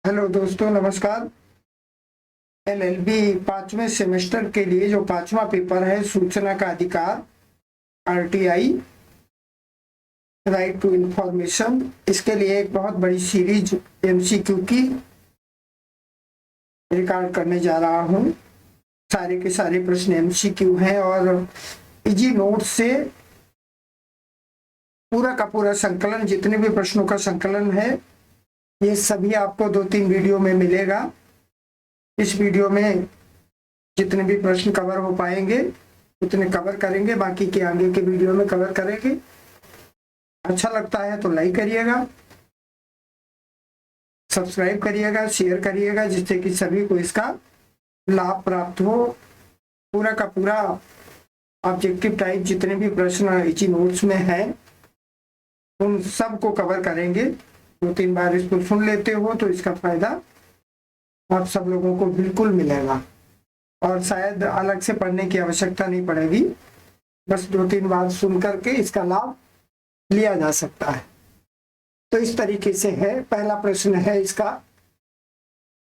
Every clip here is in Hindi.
हेलो दोस्तों, नमस्कार। एलएलबी पांचवें सेमेस्टर के लिए जो पांचवा पेपर है सूचना का अधिकार, आरटीआई, राइट टू इंफॉर्मेशन, इसके लिए एक बहुत बड़ी सीरीज एमसीक्यू की रिकॉर्ड करने जा रहा हूं। सारे के सारे प्रश्न एमसीक्यू हैं और इजी नोट से पूरा का पूरा संकलन, जितने भी प्रश्नों का संकलन है, ये सभी आपको 2-3 वीडियो में मिलेगा। इस वीडियो में जितने भी प्रश्न कवर हो पाएंगे उतने कवर करेंगे, बाकी के आगे के वीडियो में कवर करेंगे। अच्छा लगता है तो लाइक करिएगा, सब्सक्राइब करिएगा, शेयर करिएगा, जिससे कि सभी को इसका लाभ प्राप्त हो। पूरा का पूरा ऑब्जेक्टिव टाइप जितने भी प्रश्न इसी नोट्स में हैं उन सब को कवर करेंगे। 2-3 बार इसको सुन लेते हो तो इसका फायदा आप सब लोगों को बिल्कुल मिलेगा और शायद अलग से पढ़ने की आवश्यकता नहीं पड़ेगी। बस 2-3 बार सुन करके इसका लाभ लिया जा सकता है। तो इस तरीके से है। पहला प्रश्न है इसका,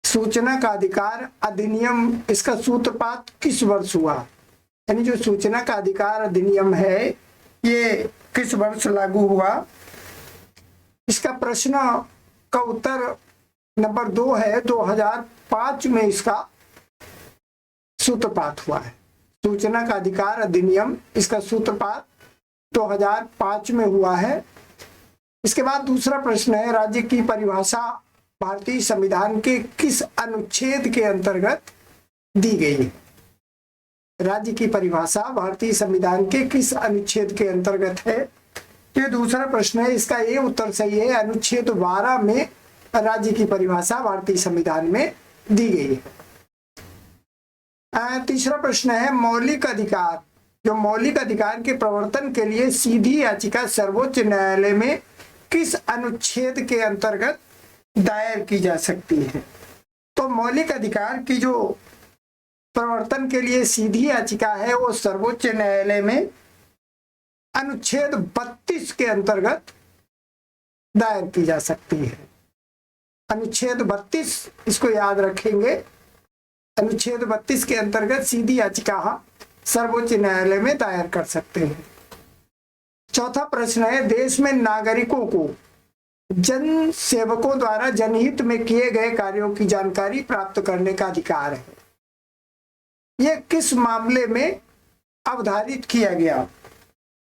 सूचना का अधिकार अधिनियम, इसका सूत्रपात किस वर्ष हुआ? यानी जो सूचना का अधिकार अधिनियम है ये किस वर्ष लागू हुआ? इसका प्रश्न का उत्तर नंबर 2 है। 2005 में इसका सूत्रपात हुआ है। सूचना का अधिकार अधिनियम, इसका सूत्रपात 2005 में हुआ है। इसके बाद दूसरा प्रश्न है, राज्य की परिभाषा भारतीय संविधान के किस अनुच्छेद के अंतर्गत दी गई है? राज्य की परिभाषा भारतीय संविधान के किस अनुच्छेद के अंतर्गत है? ये दूसरा प्रश्न है। इसका ये उत्तर सही है, अनुच्छेद 12 में राज्य की परिभाषा भारतीय संविधान में दी गई है। तीसरा प्रश्न है, मौलिक अधिकार, जो मौलिक अधिकार के प्रवर्तन के लिए सीधी याचिका सर्वोच्च न्यायालय में किस अनुच्छेद के अंतर्गत दायर की जा सकती है? तो मौलिक अधिकार की जो प्रवर्तन के लिए सीधी याचिका है वो सर्वोच्च न्यायालय में अनुच्छेद 32 के अंतर्गत दायर की जा सकती है। अनुच्छेद 32, इसको याद रखेंगे। अनुच्छेद 32 के अंतर्गत सीधी याचिका सर्वोच्च न्यायालय में दायर कर सकते हैं। चौथा प्रश्न है, देश में नागरिकों को जन सेवकों द्वारा जनहित में किए गए कार्यों की जानकारी प्राप्त करने का अधिकार है। यह किस मामले में अवधारित किया गया?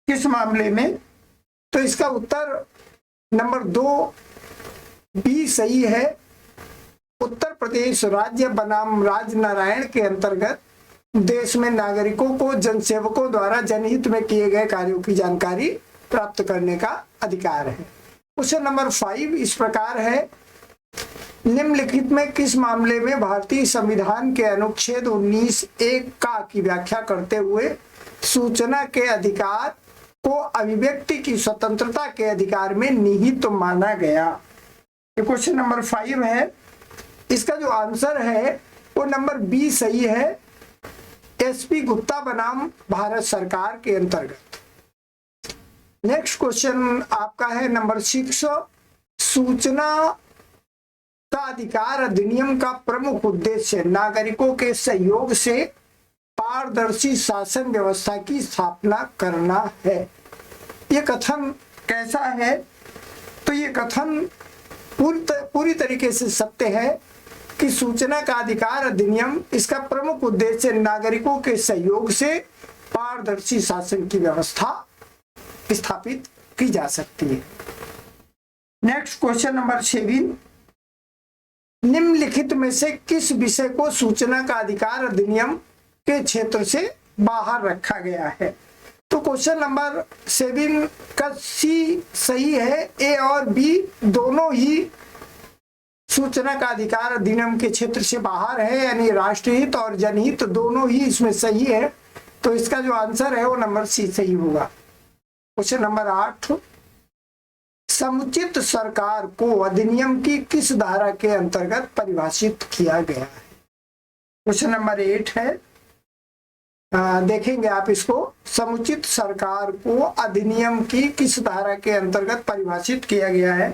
किस मामले में? तो इसका उत्तर नंबर 2 बी सही है। उत्तर प्रदेश राज्य बनाम राजनारायण के अंतर्गत देश में नागरिकों को जनसेवकों द्वारा जनहित में किए गए कार्यों की जानकारी प्राप्त करने का अधिकार है। क्वेश्चन नंबर 5 इस प्रकार है, निम्नलिखित में किस मामले में भारतीय संविधान के अनुच्छेद 19(1) का की व्याख्या करते हुए सूचना के अधिकार को अभिव्यक्ति की स्वतंत्रता के अधिकार में निहित तो माना गया? ये क्वेश्चन नंबर 5 है। इसका जो आंसर है वो नंबर बी सही है, एसपी गुप्ता बनाम भारत सरकार के अंतर्गत। नेक्स्ट क्वेश्चन आपका है नंबर 6, सूचना का अधिकार अधिनियम का प्रमुख उद्देश्य नागरिकों के सहयोग से पारदर्शी शासन व्यवस्था की स्थापना करना है। ये कथन कैसा है? तो ये कथन पूरी तरीके से सत्य है कि सूचना का अधिकार अधिनियम, इसका प्रमुख उद्देश्य नागरिकों के सहयोग से पारदर्शी शासन की व्यवस्था स्थापित की जा सकती है। नेक्स्ट क्वेश्चन नंबर 7, निम्नलिखित में से किस विषय को सूचना का अधिकार अधिनियम के क्षेत्र से बाहर रखा गया है? तो क्वेश्चन नंबर 7 का सी सही है। ए और बी दोनों ही सूचना का अधिकार अधिनियम के क्षेत्र से बाहर है, यानी राष्ट्रहित और जनहित दोनों ही इसमें सही है। तो इसका जो आंसर है वो नंबर सी सही होगा। क्वेश्चन नंबर 8, समुचित सरकार को अधिनियम की किस धारा के अंतर्गत परिभाषित किया गया है? क्वेश्चन नंबर 8 है, देखेंगे आप इसको। समुचित सरकार को अधिनियम की किस धारा के अंतर्गत परिभाषित किया गया है?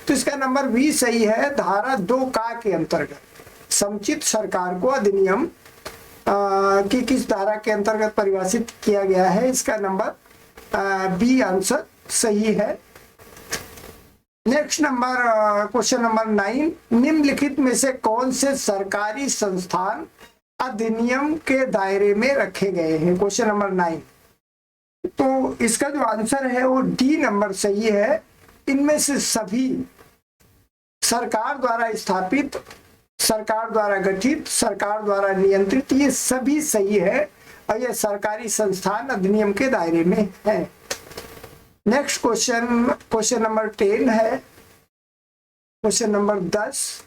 तो इसका नंबर बी सही है, धारा 2 का के अंतर्गत। समुचित सरकार को अधिनियम की किस धारा के अंतर्गत परिभाषित किया गया है? इसका नंबर बी आंसर सही है। नेक्स्ट नंबर, क्वेश्चन नंबर 9, निम्नलिखित में से कौन से सरकारी संस्थान अधिनियम के दायरे में रखे गए हैं? Question number 9। तो इसका जो आंसर है वो डी नंबर सही है। इनमें से सभी सरकार द्वारा स्थापित, सरकार द्वारा गठित, सरकार द्वारा नियंत्रित, ये सभी सही है और ये सरकारी संस्थान अधिनियम के दायरे में है। नेक्स्ट क्वेश्चन, क्वेश्चन नंबर 10 है। क्वेश्चन नंबर 10,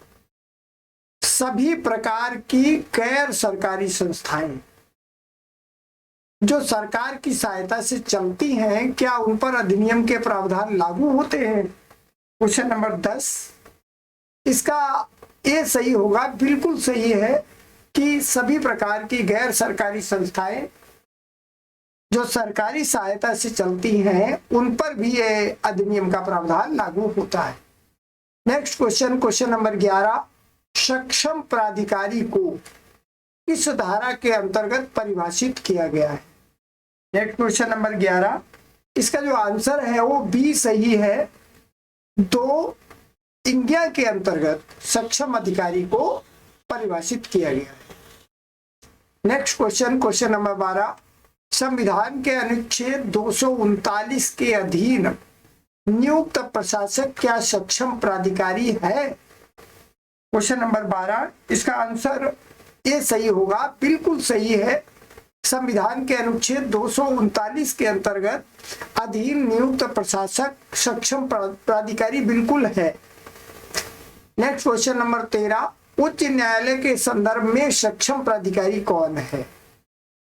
सभी प्रकार की गैर सरकारी संस्थाएं जो सरकार की सहायता से चलती हैं, क्या उन पर अधिनियम के प्रावधान लागू होते हैं? क्वेश्चन नंबर 10, इसका ए सही होगा, बिल्कुल सही है कि सभी प्रकार की गैर सरकारी संस्थाएं जो सरकारी सहायता से चलती हैं उन पर भी ये अधिनियम का प्रावधान लागू होता है। नेक्स्ट क्वेश्चन, क्वेश्चन नंबर 11, सक्षम प्राधिकारी को किस धारा के अंतर्गत परिभाषित किया गया है? नेक्स्ट क्वेश्चन नंबर 11, इसका जो आंसर है वो बी सही है। 2 इंज्ञा के अंतर्गत सक्षम अधिकारी को परिभाषित किया गया है। नेक्स्ट क्वेश्चन, क्वेश्चन नंबर 12, संविधान के अनुच्छेद 239 के अधीन नियुक्त प्रशासक क्या सक्षम प्राधिकारी है? क्वेश्चन नंबर 12, इसका आंसर ए सही होगा, बिल्कुल सही है। संविधान के अनुच्छेद 239 के अंतर्गत अधीन नियुक्त प्रशासक सक्षम प्राधिकारी बिल्कुल है। नेक्स्ट क्वेश्चन नंबर 13, उच्च न्यायालय के संदर्भ में सक्षम प्राधिकारी कौन है?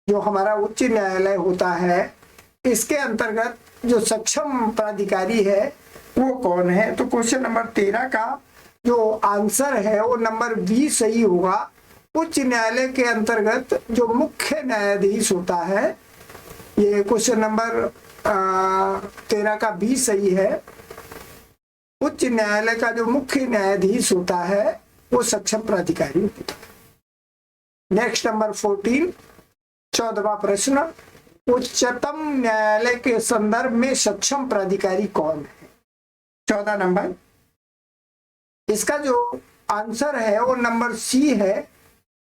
जो हमारा उच्च न्यायालय होता है इसके अंतर्गत जो सक्षम प्राधिकारी है वो कौन है? तो क्वेश्चन नंबर 13 का जो आंसर है वो नंबर बी सही होगा। उच्च न्यायालय के अंतर्गत जो मुख्य न्यायाधीश होता है, ये क्वेश्चन नंबर 13 का बी सही है। उच्च न्यायालय का जो मुख्य न्यायाधीश होता है वो सक्षम प्राधिकारी होता है। नेक्स्ट नंबर 14, 14वां प्रश्न, उच्चतम न्यायालय के संदर्भ में सक्षम प्राधिकारी कौन है? 14 नंबर, इसका जो आंसर है वो नंबर सी है।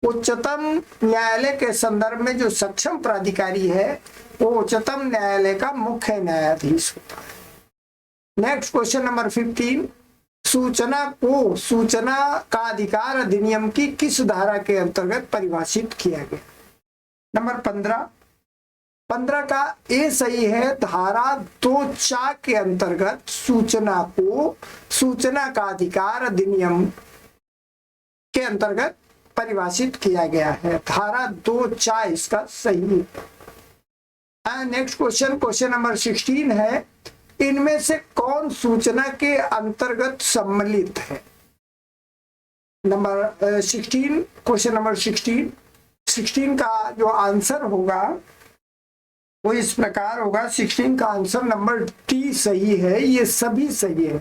उच्चतम न्यायालय के संदर्भ में जो सक्षम प्राधिकारी है वो उच्चतम न्यायालय का मुख्य न्यायाधीश होता है। नेक्स्ट क्वेश्चन नंबर 15, सूचना को सूचना का अधिकार अधिनियम की किस धारा के अंतर्गत परिभाषित किया गया? नंबर 15 का ए सही है, धारा 2(4) के अंतर्गत सूचना को सूचना का अधिकार अधिनियम के अंतर्गत परिभाषित किया गया है। धारा 2(4) इसका सही है। नेक्स्ट क्वेश्चन, क्वेश्चन नंबर 16 है, इनमें से कौन सूचना के अंतर्गत सम्मिलित है? नंबर 16, क्वेश्चन नंबर 16 का जो आंसर होगा वो इस प्रकार होगा। 16 का आंसर नंबर डी सही है, ये सभी सही है।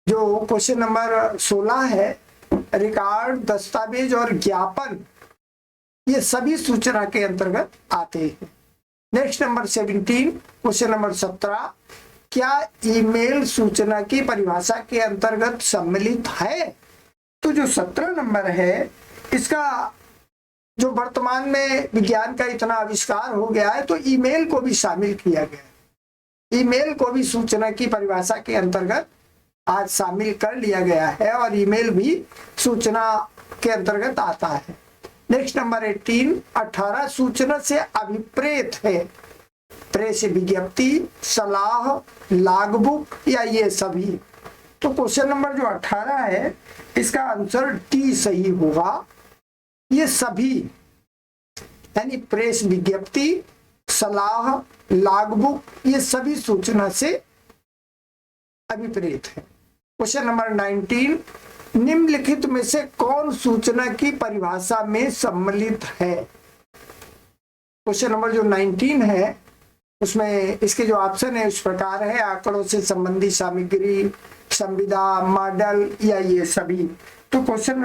जो क्वेश्चन नंबर 16 है, रिकॉर्ड, दस्तावेज और ज्ञापन, ये सभी सूचना के अंतर्गत आते हैं। नेक्स्ट नंबर 17, क्वेश्चन नंबर 17, क्या ईमेल सूचना की परिभाषा के अंतर्गत सम्मिलित है? तो जो 17 नंबर है इसका जो वर्तमान में विज्ञान का इतना आविष्कार हो गया है तो ईमेल को भी शामिल किया गया। ईमेल को भी सूचना की परिभाषा के अंतर्गत आज शामिल कर लिया गया है और ईमेल भी सूचना के अंतर्गत आता है। नेक्स्ट नंबर 18 सूचना से अभिप्रेत है प्रेस विज्ञप्ति, सलाह, लॉगबुक या ये सभी? तो क्वेश्चन नंबर जो 18 है इसका आंसर डी सही होगा, ये सभी, यानी प्रेस विज्ञप्ति, सलाह, लॉगबुक, ये सभी सूचना से अभिप्रेत है। क्वेश्चन नंबर 19, निम्नलिखित में से कौन सूचना की परिभाषा में सम्मिलित है? क्वेश्चन नंबर जो 19 है उसमें इसके जो ऑप्शन है इस प्रकार है, आंकड़ों से संबंधित सामग्री, संविदा, मॉडल या ये सभी। तो क्वेश्चन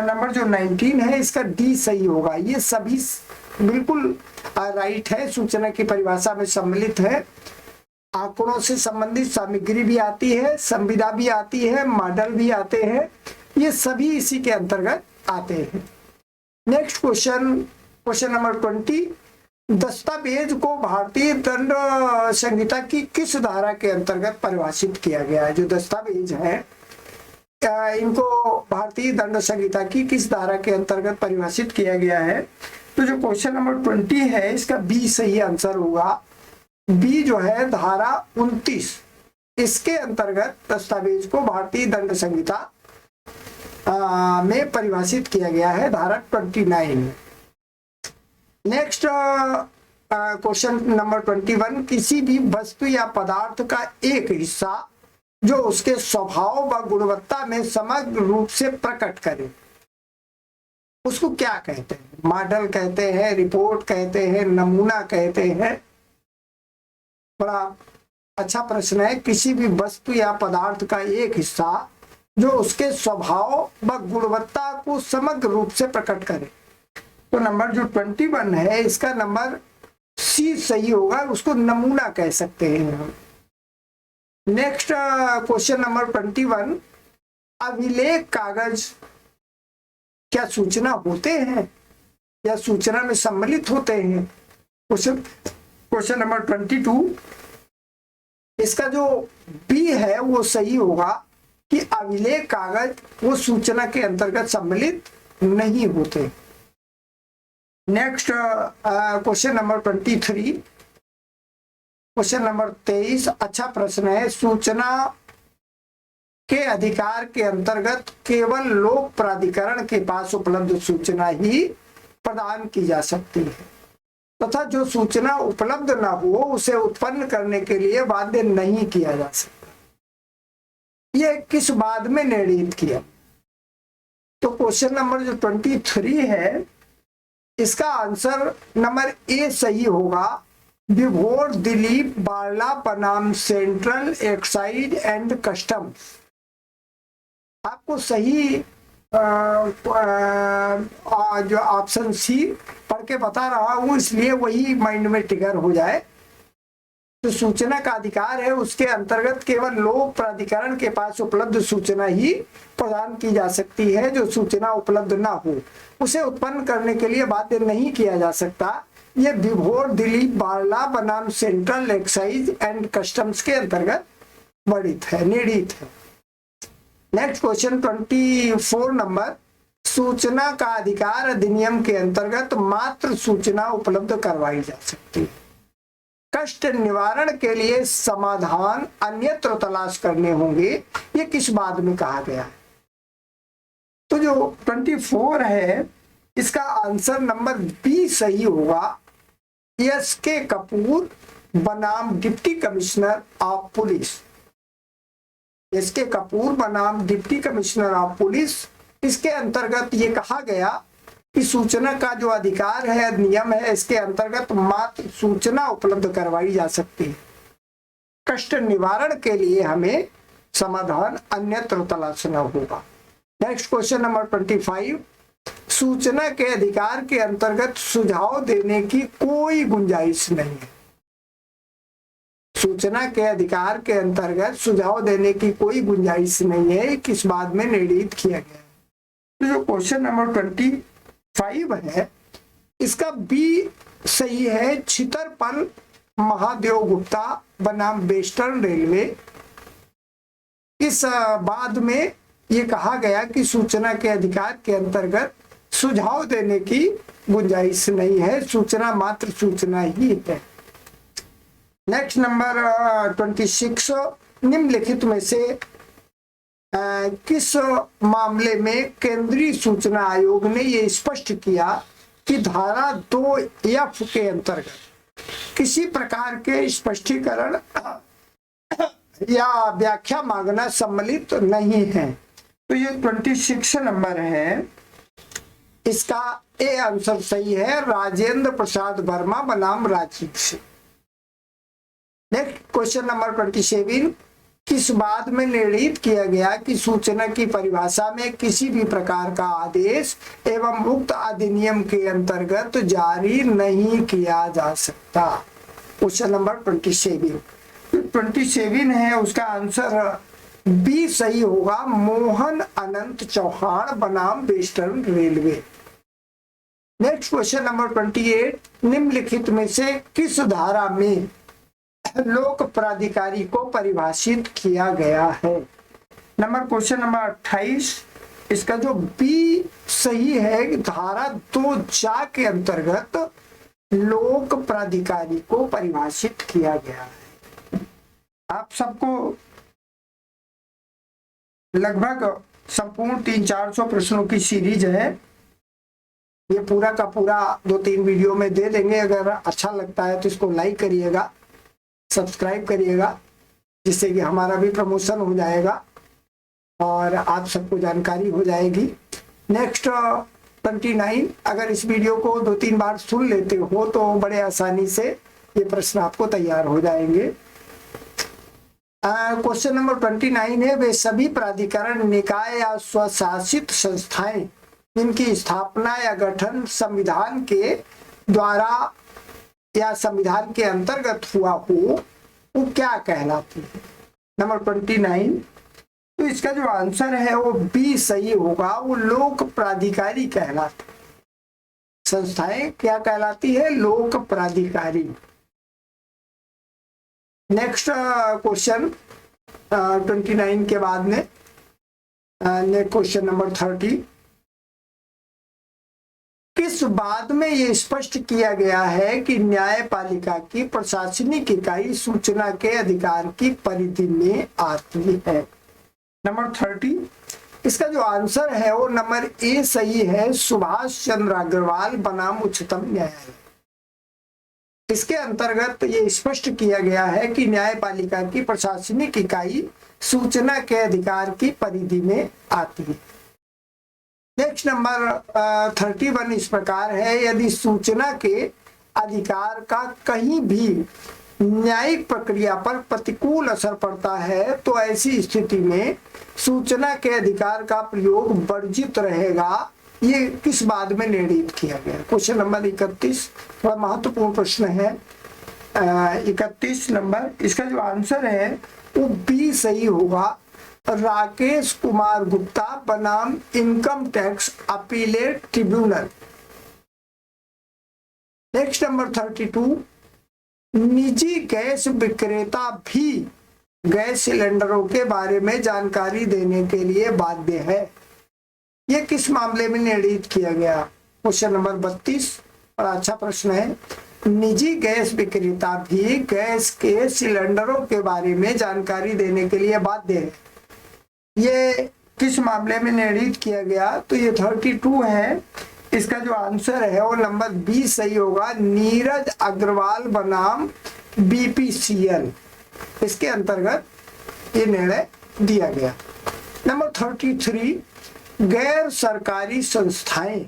नंबर जो 19 है इसका डी सही होगा। ये सभी बिल्कुल राइट है, सूचना की परिभाषा में सम्मिलित है। आंकड़ों से संबंधित सामग्री भी आती है, संविदा भी आती है, मॉडल भी आते हैं, ये सभी इसी के अंतर्गत आते हैं। नेक्स्ट क्वेश्चन, क्वेश्चन नंबर 20, दस्तावेज को भारतीय दंड संहिता की किस धारा के अंतर्गत परिभाषित किया गया है? जो दस्तावेज है इनको भारतीय दंड संहिता की किस धारा के अंतर्गत परिभाषित किया गया है? तो जो क्वेश्चन नंबर 20 है इसका बी सही आंसर होगा। बी जो है धारा 29, इसके अंतर्गत दस्तावेज को भारतीय दंड संहिता में परिभाषित किया गया है, धारा 29। नेक्स्ट क्वेश्चन नंबर 21, किसी भी वस्तु या पदार्थ का एक हिस्सा जो उसके स्वभाव व गुणवत्ता में समग्र रूप से प्रकट करे, उसको क्या कहते हैं? मॉडल कहते हैं, रिपोर्ट कहते हैं, नमूना कहते हैं। बड़ा अच्छा प्रश्न है। किसी भी वस्तु या पदार्थ का एक हिस्सा जो उसके स्वभाव व गुणवत्ता को समग्र रूप से प्रकट करे, तो नंबर जो 21 है इसका नंबर सी सही होगा, उसको नमूना कह सकते हैं हम। नेक्स्ट क्वेश्चन नंबर 21, अभिलेख कागज क्या सूचना होते हैं या सूचना में सम्मिलित होते हैं? क्वेश्चन नंबर 22, इसका जो बी है वो सही होगा कि अभिलेख कागज वो सूचना के अंतर्गत सम्मिलित नहीं होते। Next question number 23, question number 23 अच्छा प्रश्न है। सूचना के अधिकार के अंतर्गत केवल लोक प्राधिकरण के पास उपलब्ध सूचना ही प्रदान की जा सकती है तथा जो सूचना उपलब्ध न हो उसे उत्पन्न करने के लिए बाध्य नहीं किया जा सकता। यह किस बाद में निर्णित किया? तो क्वेश्चन नंबर जो 23 है इसका आंसर नंबर ए सही होगा। विभोर दिलीप बार्ला बनाम सेंट्रल एक्साइज एंड कस्टम्स। आपको सही जो ऑप्शन सी पढ़ के बता रहा हूं इसलिए वही माइंड में ट्रिगर हो जाए। तो सूचना का अधिकार है उसके अंतर्गत केवल लोक प्राधिकरण के पास उपलब्ध सूचना ही प्रदान की जा सकती है। जो सूचना उपलब्ध ना हो उसे उत्पन्न करने के लिए बाध्य नहीं किया जा सकता। ये विभोर दिलीप बार्ला बनाम सेंट्रल एक्साइज एंड कस्टम्स के अंतर्गत वर्णित है, निर्णित है। नेक्स्ट क्वेश्चन 24 नंबर, सूचना का अधिकार अधिनियम के अंतर्गत मात्र सूचना उपलब्ध करवाई जा सकती है। कष्ट निवारण के लिए समाधान अन्यत्र तलाश करने होंगे, ये किस बात में कहा गया है? तो जो 24 है इसका आंसर नंबर बी सही होगा। एस.के. कपूर बनाम deputy commissioner of police. SK. Kapoor बनाम डिप्टी कमिश्नर ऑफ पुलिस, इसके अंतर्गत ये कहा गया कि सूचना का जो अधिकार है नियम है इसके अंतर्गत मात्र सूचना उपलब्ध करवाई जा सकती है। कष्ट निवारण के लिए हमें समाधान अन्यत्र तलाशना होगा। नेक्स्ट क्वेश्चन नंबर 25, सूचना के अधिकार के अंतर्गत सुझाव देने की कोई गुंजाइश नहीं है। सूचना के अधिकार के अंतर्गत सुझाव देने की कोई गुंजाइश नहीं है, किस बात में निर्णित किया गया है? तो जो क्वेश्चन नंबर 25 है इसका बी सही है। छितरपल महादेव गुप्ता बनाम वेस्टर्न रेलवे, इस बाद में ये कहा गया कि सूचना के अधिकार के अंतर्गत सुझाव देने की गुंजाइश नहीं है, सूचना मात्र सूचना ही है। नेक्स्ट नंबर 26, निम्नलिखित में से किस मामले में केंद्रीय सूचना आयोग ने यह स्पष्ट किया कि धारा 2F के अंतर्गत किसी प्रकार के स्पष्टीकरण या व्याख्या मांगना सम्मिलित नहीं है? तो ये 26 नंबर है। इसका ए आंसर सही है, राजेंद्र प्रसाद वर्मा बनाम Rajiv Singh. Next question number 27, किस बात में निर्णित किया गया कि सूचना की परिभाषा में किसी भी प्रकार का आदेश एवं उक्त अधिनियम के अंतर्गत जारी नहीं किया जा सकता? क्वेश्चन नंबर 27 है, उसका आंसर बी सही होगा, मोहन अनंत चौहान बनाम western railway. Next question number 28, निम्नलिखित में से किस धारा में लोक प्राधिकारी को परिभाषित किया गया है? क्वेश्चन नंबर 28, इसका जो बी सही है, धारा 2 के अंतर्गत लोक प्राधिकारी को परिभाषित किया गया है। आप सबको लगभग संपूर्ण 300-400 प्रश्नों की सीरीज है, ये पूरा का पूरा 2-3 वीडियो में दे देंगे। अगर अच्छा लगता है तो इसको लाइक करिएगा, सब्सक्राइब करिएगा, जिससे कि हमारा भी प्रमोशन हो जाएगा और आप सबको जानकारी हो जाएगी। नेक्स्ट 29, अगर इस वीडियो को 2-3 बार सुन लेते हो तो बड़े आसानी से ये प्रश्न आपको तैयार हो जाएंगे। क्वेश्चन नंबर 29 है, वे सभी प्राधिकरण, निकाय या स्वशासित संस्थाएं जिनकी स्थापना या गठन संविधान के द्वारा या संविधान के अंतर्गत हुआ हो, वो क्या कहलाती है? नंबर 29, तो इसका जो आंसर है वो बी सही होगा, वो लोक प्राधिकारी कहलाती। संस्थाएं क्या कहलाती है? लोक प्राधिकारी। नेक्स्ट क्वेश्चन 29 के बाद में नेक्स्ट क्वेश्चन नंबर 30, किस बात में ये स्पष्ट किया गया है कि न्यायपालिका की प्रशासनिक इकाई सूचना के अधिकार की परिधि में आती है? नंबर 30, इसका जो आंसर है वो नंबर ए सही है, सुभाष चंद्र अग्रवाल बनाम उच्चतम न्यायालय। इसके अंतर्गत ये स्पष्ट किया गया है कि न्यायपालिका की प्रशासनिक इकाई सूचना के अधिकार की परिधि में आती है। नेक्स्ट नंबर 31 इस प्रकार है, यदि सूचना के अधिकार का कहीं भी न्यायिक प्रक्रिया पर प्रतिकूल असर पड़ता है तो ऐसी स्थिति में सूचना के अधिकार का प्रयोग वर्जित रहेगा। ये किस बात में निर्णित किया गया? क्वेश्चन नंबर 31 थोड़ा महत्वपूर्ण प्रश्न है। 31 नंबर, इसका जो आंसर है वो बी सही होगा, राकेश कुमार गुप्ता बनाम income tax appellate tribunal. Next number 32, निजी गैस विक्रेता भी गैस सिलेंडरों के बारे में जानकारी देने के लिए बाध्य है। ये किस मामले में निर्णित किया गया? क्वेश्चन नंबर 32, बड़ा अच्छा प्रश्न है। निजी गैस विक्रेता भी गैस के सिलेंडरों के बारे में जानकारी देने के लिए बाध्य है। ये किस मामले में निर्णित किया गया? तो ये 32 है, इसका जो आंसर है वो नंबर बी सही होगा, नीरज अग्रवाल बनाम बीपीसीएल। इसके अंतर्गत ये निर्णय दिया गया। नंबर 33, गैर सरकारी संस्थाएं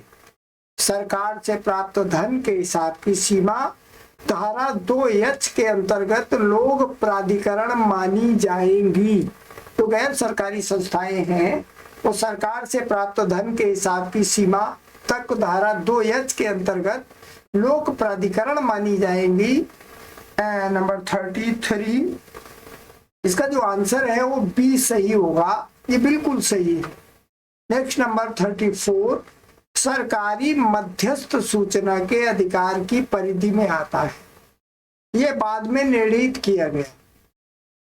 सरकार से प्राप्त धन के हिसाब की सीमा धारा 2H के अंतर्गत लोक प्राधिकरण मानी जाएंगी। तो गैर सरकारी संस्थाएं हैं वो सरकार से प्राप्त धन के हिसाब की सीमा तक धारा 2H के अंतर्गत लोक प्राधिकरण मानी जाएंगी। नंबर 33, इसका जो आंसर है वो बी सही होगा, ये बिल्कुल सही है। नेक्स्ट नंबर 34, सरकारी मध्यस्थ सूचना के अधिकार की परिधि में आता है। यह बाद में निर्णित किया गया।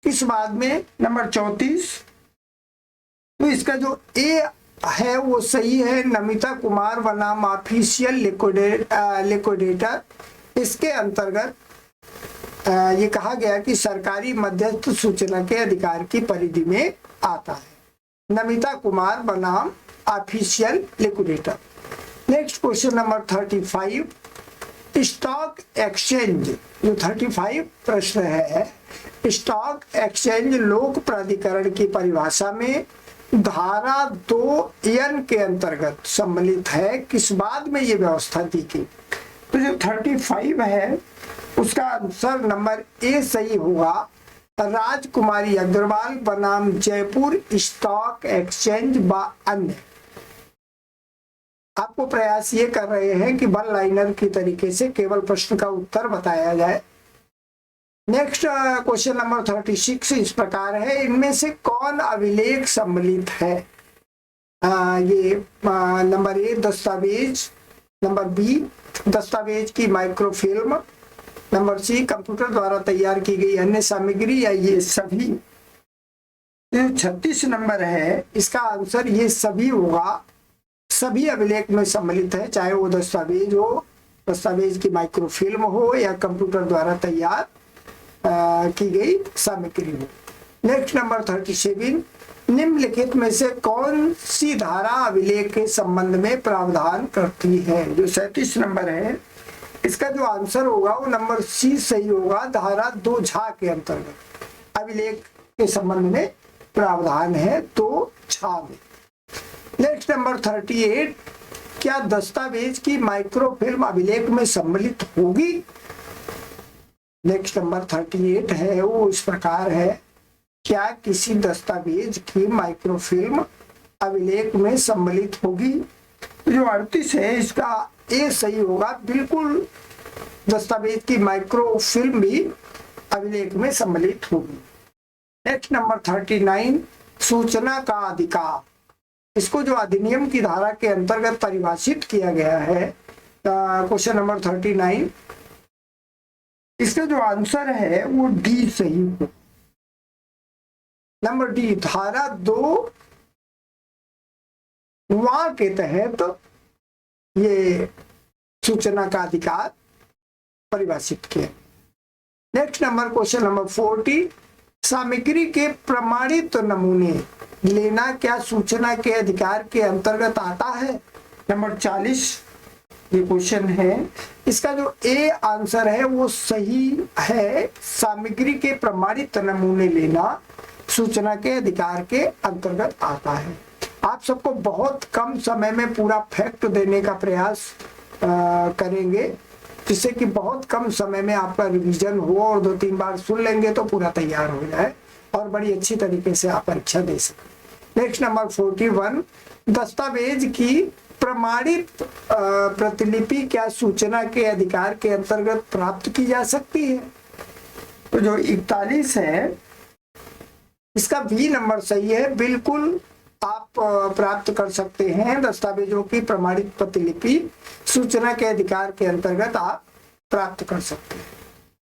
किस बाद में? नंबर 34, तो इसका जो ए है वो सही है, नमिता कुमार बनाम ऑफिशियल लिक्विडेटर। इसके अंतर्गत ये कहा गया कि सरकारी मध्यस्थ सूचना के अधिकार की परिधि में आता है, नमिता कुमार बनाम official liquidator. Next question number 35, stock exchange, जो 35 प्रश्न है, स्टॉक एक्सचेंज लोक प्राधिकरण की परिभाषा में धारा 2(n) के अंतर्गत सम्मिलित है? किस बाद में ये व्यवस्था दी गई? तो जो 35 है उसका आंसर नंबर ए सही होगा। राजकुमारी अग्रवाल बनाम जयपुर स्टॉक एक्सचेंज व अन्य। आपको प्रयास ये कर रहे हैं कि वन लाइनर की तरीके से केवल प्रश्न का उत्तर बताया जाए। नेक्स्ट क्वेश्चन नंबर 36 इस प्रकार है, इनमें से कौन अभिलेख सम्मिलित है? ये नंबर ए दस्तावेज, नंबर बी दस्तावेज की माइक्रोफिल्म, नंबर सी कंप्यूटर द्वारा तैयार की गई अन्य सामग्री, या ये सभी? तो 36 नंबर है इसका आंसर ये सभी होगा। सभी अभिलेख में सम्मिलित है, चाहे वो दस्तावेज हो, दस्तावेज की माइक्रोफिल्म हो, या कंप्यूटर द्वारा तैयार की गई सामग्री हो। नेक्स्ट नंबर 37, निम्नलिखित में से कौन सी धारा अभिलेख के संबंध में प्रावधान करती है? जो 37 नंबर है इसका जो आंसर होगा वो नंबर सी सही होगा। धारा 2 झा के अंतर्गत अभिलेख के संबंध में प्रावधान है 2 झा में। नेक्स्ट नंबर 38, क्या दस्तावेज की माइक्रोफिल्म अभिलेख में सम्मिलित होगी? नेक्स्ट नंबर 38 है वो इस प्रकार है, क्या किसी दस्तावेज की माइक्रोफिल्म अभिलेख में सम्मिलित होगी? जो 38 है इसका ए सही होगा, बिल्कुल दस्तावेज की माइक्रोफिल्म भी अभिलेख में सम्मिलित होगी। नेक्स्ट नंबर 39, सूचना का अधिकार। इसको जो अधिनियम की धारा के अंतर्गत परिभाषित किया गया है, क्वेश्चन नंबर 39, इसका जो आंसर है वो डी सही हो। नंबर डी, धारा 2 वहां के तहत ये सूचना का अधिकार परिभाषित किया। नेक्स्ट नंबर क्वेश्चन नंबर 40, सामग्री के प्रमाणित नमूने लेना क्या सूचना के अधिकार के अंतर्गत आता है? नंबर 40 ये क्वेश्चन है, इसका जो ए आंसर है वो सही है। सामग्री के प्रमाणित नमूने लेना सूचना के अधिकार के अंतर्गत आता है। आप सबको बहुत कम समय में पूरा फैक्ट देने का प्रयास करेंगे, जिससे कि बहुत कम समय में आपका रिवीजन हो और 2-3 बार सुन लेंगे तो पूरा तैयार हो जाए और बड़ी अच्छी तरीके से आप परीक्षा दे सकें। नेक्स्ट नंबर 41, दस्तावेज की प्रमाणित प्रतिलिपि क्या सूचना के अधिकार के अंतर्गत प्राप्त की जा सकती है? तो जो 41 है इसका बी नंबर सही है, बिल्कुल आप प्राप्त कर सकते हैं। दस्तावेजों की प्रमाणित प्रतिलिपि सूचना के अधिकार के अंतर्गत आप प्राप्त कर सकते हैं।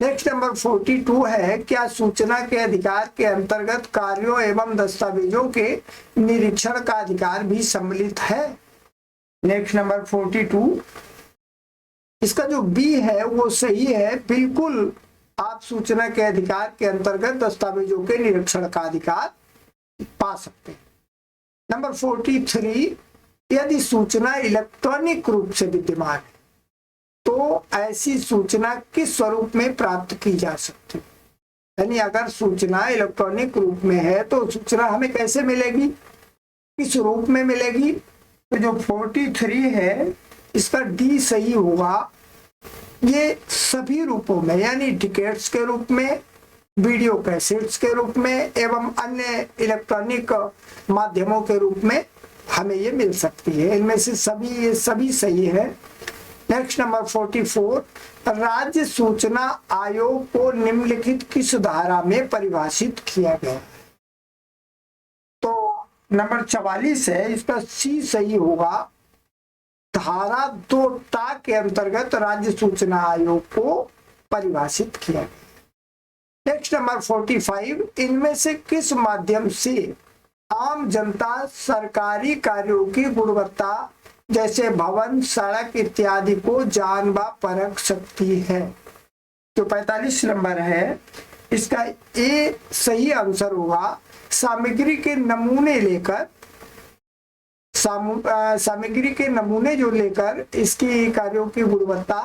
नेक्स्ट नंबर 42 है, क्या सूचना के अधिकार के अंतर्गत कार्यों एवं दस्तावेजों के निरीक्षण का अधिकार भी सम्मिलित है? नेक्स्ट नंबर 42, इसका जो बी है वो सही है, बिल्कुल आप सूचना के अधिकार के अंतर्गत दस्तावेजों के निरीक्षण का अधिकार पा सकते हैं। नंबर 43, यदि सूचना इलेक्ट्रॉनिक रूप से विद्यमान है तो ऐसी सूचना किस स्वरूप में प्राप्त की जा सकती है? यानी अगर सूचना इलेक्ट्रॉनिक रूप में है तो सूचना हमें कैसे मिलेगी, किस रूप में मिलेगी? तो जो 43 है इसका डी सही होगा। ये सभी रूपों में, यानी टिकट्स के रूप में, वीडियो कैसेट्स के रूप में एवं अन्य इलेक्ट्रॉनिक माध्यमों के रूप में हमें ये मिल सकती है। इनमें से ये सभी सही है। नेक्स्ट नंबर 44, राज्य सूचना आयोग को निम्नलिखित किस धारा में परिभाषित किया गया है? तो नंबर 44 है, इसका सी सही होगा। धारा 2 टा के अंतर्गत राज्य सूचना आयोग को परिभाषित किया गया। नेक्स्ट नंबर 45, इनमें से किस माध्यम से आम जनता सरकारी कार्यों की गुणवत्ता जैसे भवन, सड़क इत्यादि को जान व परख सकती है? जो 45 नंबर है इसका ए सही आंसर होगा। सामग्री के नमूने लेकर, सामग्री के नमूने जो लेकर इसकी कार्यों की गुणवत्ता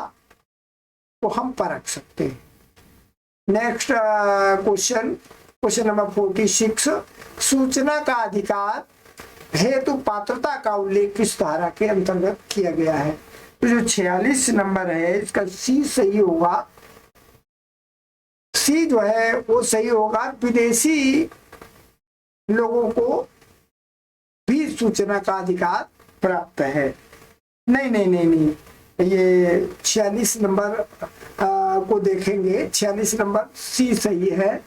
को हम परख सकते हैं। नेक्स्ट क्वेश्चन नंबर 46, सूचना का अधिकार हेतु पात्रता का उल्लेख किस धारा के अंतर्गत किया गया है? तो जो 46 नंबर है इसका सी सही होगा। सी जो है वो सही होगा। विदेशी लोगों को भी सूचना का अधिकार प्राप्त है। नहीं नहीं नहीं नहीं, ये 46 नंबर को देखेंगे। 46 नंबर सी सही है।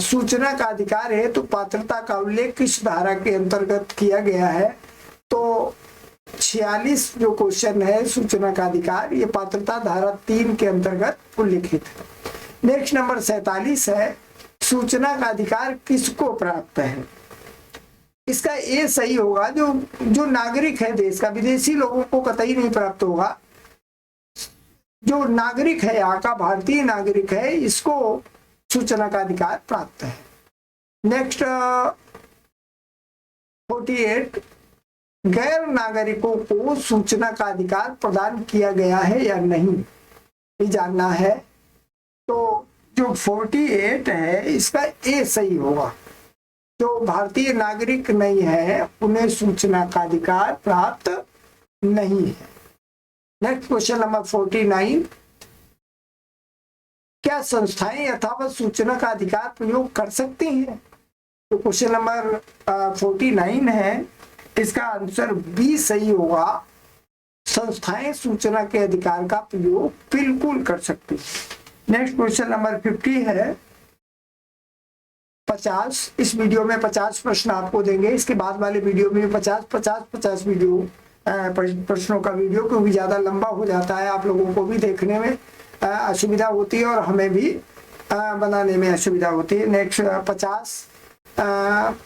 सूचना का अधिकार है तो पात्रता का उल्लेख किस धारा के अंतर्गत किया गया है? तो 46 जो क्वेश्चन है सूचना का अधिकार, ये पात्रता धारा 3 के अंतर्गत उल्लिखित है। नेक्स्ट नंबर 47 है, सूचना का अधिकार किसको प्राप्त है? इसका ए सही होगा। जो नागरिक है देश का, विदेशी लोगों को कतई नहीं प्राप्त होगा। जो नागरिक है यहाँ का, भारतीय नागरिक है, इसको सूचना का अधिकार प्राप्त है। नेक्स्ट 48, गैर नागरिकों को सूचना का अधिकार प्रदान किया गया है या नहीं, ये जानना है। तो जो 48 है इसका ए सही होगा। जो भारतीय नागरिक नहीं है उन्हें सूचना का अधिकार प्राप्त नहीं है। नेक्स्ट क्वेश्चन नंबर 49, क्या संस्थाएं यथावत सूचना का अधिकार प्रयोग कर सकती हैं? तो क्वेश्चन नंबर 49 है, इसका आंसर बी सही होगा। संस्थाएं सूचना के अधिकार का प्रयोग बिल्कुल कर सकती हैं। नेक्स्ट क्वेश्चन नंबर 50 है 50। इस वीडियो में 50 प्रश्न आपको देंगे। इसके बाद वाले वीडियो में 50 वीडियो प्रश्नों का वीडियो, क्योंकि ज्यादा लंबा हो जाता है, आप लोगों को भी देखने में असुविधा होती है और हमें भी बनाने में असुविधा होती है। नेक्स्ट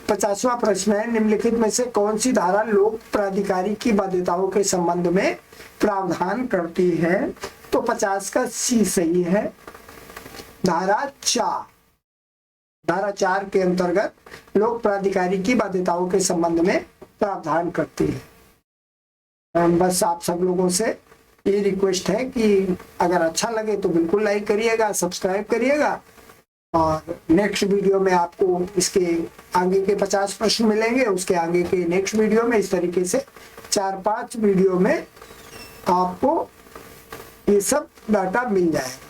50वां प्रश्न है, निम्नलिखित में से कौन सी धारा लोक प्राधिकारी की बाध्यताओं के संबंध में प्रावधान करती है? तो 50 का सी सही है। धारा 4 के अंतर्गत लोक प्राधिकारी की बाध्यताओं के संबंध में प्रावधान करती है। बस आप सब लोगों से ये रिक्वेस्ट है कि अगर अच्छा लगे तो बिल्कुल लाइक करिएगा, सब्सक्राइब करिएगा, और नेक्स्ट वीडियो में आपको इसके आगे के 50 प्रश्न मिलेंगे। उसके आगे के नेक्स्ट वीडियो में इस तरीके से 4-5 वीडियो में आपको ये सब डाटा मिल जाएगा।